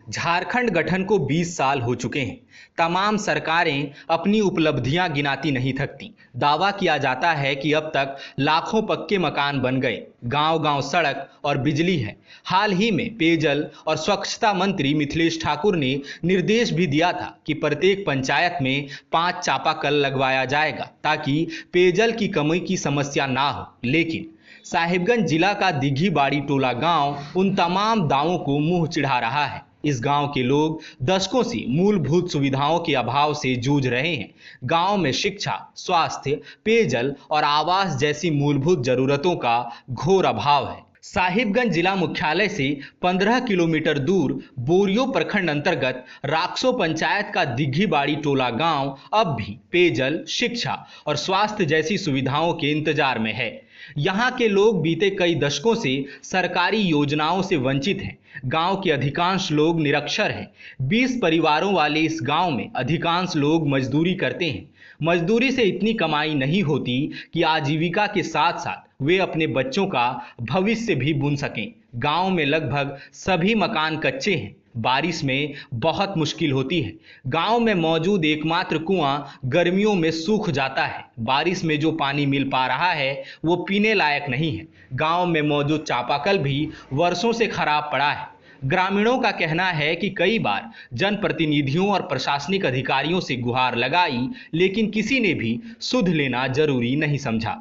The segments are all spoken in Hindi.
झारखंड गठन को 20 साल हो चुके हैं। तमाम सरकारें अपनी उपलब्धियां गिनाती नहीं थकती। दावा किया जाता है कि अब तक लाखों पक्के मकान बन गए, गांव-गांव सड़क और बिजली है। हाल ही में पेयजल और स्वच्छता मंत्री मिथिलेश ठाकुर ने निर्देश भी दिया था कि प्रत्येक पंचायत में 5 चापाकल लगवाया जाएगा ताकि पेयजल की कमी की समस्या ना हो। लेकिन साहिबगंज जिला का दिघी बाड़ी टोला गांव उन तमाम दावों को मुंह चिढ़ा रहा है। इस गांव के लोग दशकों से मूलभूत सुविधाओं के अभाव से जूझ रहे हैं। गांव में शिक्षा, स्वास्थ्य, पेयजल और आवास जैसी मूलभूत जरूरतों का घोर अभाव है। साहिबगंज जिला मुख्यालय से 15 किलोमीटर दूर बोरियो प्रखंड अंतर्गत राक्सो पंचायत का दिघी बाड़ी टोला गांव अब भी पेयजल, शिक्षा और स्वास्थ्य जैसी सुविधाओं के इंतजार में है। यहाँ के लोग बीते कई दशकों से सरकारी योजनाओं से वंचित हैं। गांव के अधिकांश लोग निरक्षर हैं। 20 परिवारों वाले इस गांव में अधिकांश लोग मजदूरी करते हैं। मजदूरी से इतनी कमाई नहीं होती कि आजीविका के साथ साथ वे अपने बच्चों का भविष्य भी बुन सकें। गांव में लगभग सभी मकान कच्चे हैं। बारिश में बहुत मुश्किल होती है। गांव में मौजूद एकमात्र कुआं गर्मियों में सूख जाता है। बारिश में जो पानी मिल पा रहा है वो पीने लायक नहीं है। गांव में मौजूद चापाकल भी वर्षों से खराब पड़ा है। ग्रामीणों का कहना है कि कई बार जनप्रतिनिधियों और प्रशासनिक अधिकारियों से गुहार लगाई, लेकिन किसी ने भी सुध लेना जरूरी नहीं समझा।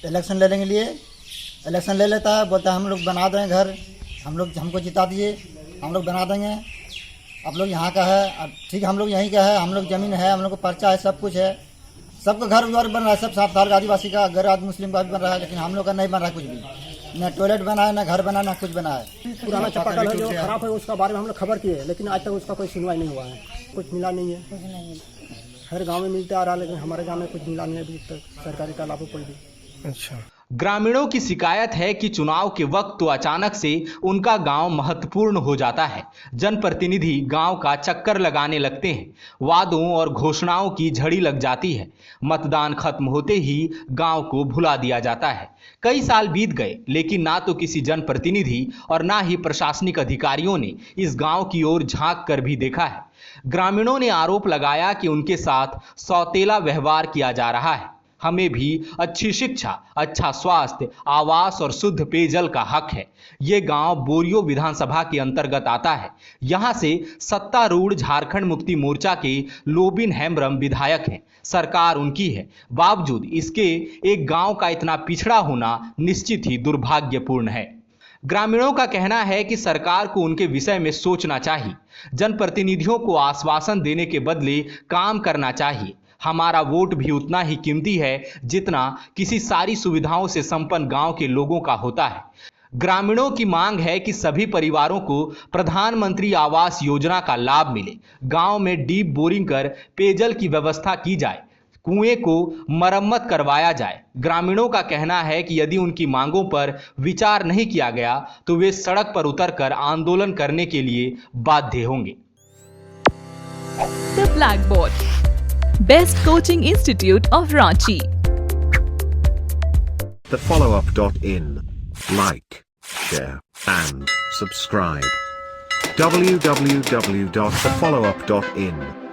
इलेक्शन लेने के लिए इलेक्शन ले लेता है, बोलता है हम लोग बना देंगे घर, हमको जिता दिए, हम लोग बना देंगे, आप लोग यहाँ का है, अब ठीक हम लोग यहीं का है, हम लोग ज़मीन है, हम लोग को पर्चा है, सब कुछ है, सबका घर द्वार बन रहा है, सब साफ आदिवासी का घर, मुस्लिम का भी बन रहा है, लेकिन हम लोग का नहीं बन रहा है कुछ भी। न टॉयलेट बना है, न घर बना, न कुछ बना है। पुराना चापाकल है जो खराब है, उसका बारे में हम लोग खबर किए, लेकिन आज तक उसका कोई सुनवाई नहीं हुआ है, कुछ मिला नहीं है। हर गाँव में मिलता आ रहा है, लेकिन हमारे गाँव में कुछ मिला नहीं है अभी तक सरकारी का लाभ कोई भी। अच्छा। ग्रामीणों की शिकायत है कि चुनाव के वक्त तो अचानक से उनका गांव महत्वपूर्ण हो जाता है। जनप्रतिनिधि गांव का चक्कर लगाने लगते हैं। वादों और घोषणाओं की झड़ी लग जाती है। मतदान खत्म होते ही गांव को भुला दिया जाता है। कई साल बीत गए, लेकिन ना तो किसी जनप्रतिनिधि और ना ही प्रशासनिक अधिकारियों ने इस गांव की ओर झांक कर भी देखा है। ग्रामीणों ने आरोप लगाया कि उनके साथ सौतेला व्यवहार किया जा रहा है। हमें भी अच्छी शिक्षा, अच्छा स्वास्थ्य, आवास और शुद्ध पेयजल का हक है। ये गांव बोरियो विधानसभा के अंतर्गत आता है। यहां से सत्तारूढ़ झारखंड मुक्ति मोर्चा के लोबिन हेम्ब्रम विधायक हैं। सरकार उनकी है, बावजूद इसके एक गांव का इतना पिछड़ा होना निश्चित ही दुर्भाग्यपूर्ण है। ग्रामीणों का कहना है कि सरकार को उनके विषय में सोचना चाहिए। जनप्रतिनिधियों को आश्वासन देने के बदले काम करना चाहिए। हमारा वोट भी उतना ही कीमती है जितना किसी सारी सुविधाओं से संपन्न गांव के लोगों का होता है। ग्रामीणों की मांग है कि सभी परिवारों को प्रधानमंत्री आवास योजना का लाभ मिले। गांव में डीप बोरिंग कर पेयजल की व्यवस्था की जाए, कुएं को मरम्मत करवाया जाए। ग्रामीणों का कहना है कि यदि उनकी मांगों पर विचार नहीं किया गया तो वे सड़क पर उतरकर आंदोलन करने के लिए बाध्य होंगे। The Blackboard, Best Coaching Institute of Ranchi. The followup.in. Like, share, and subscribe. www.thefollowup.in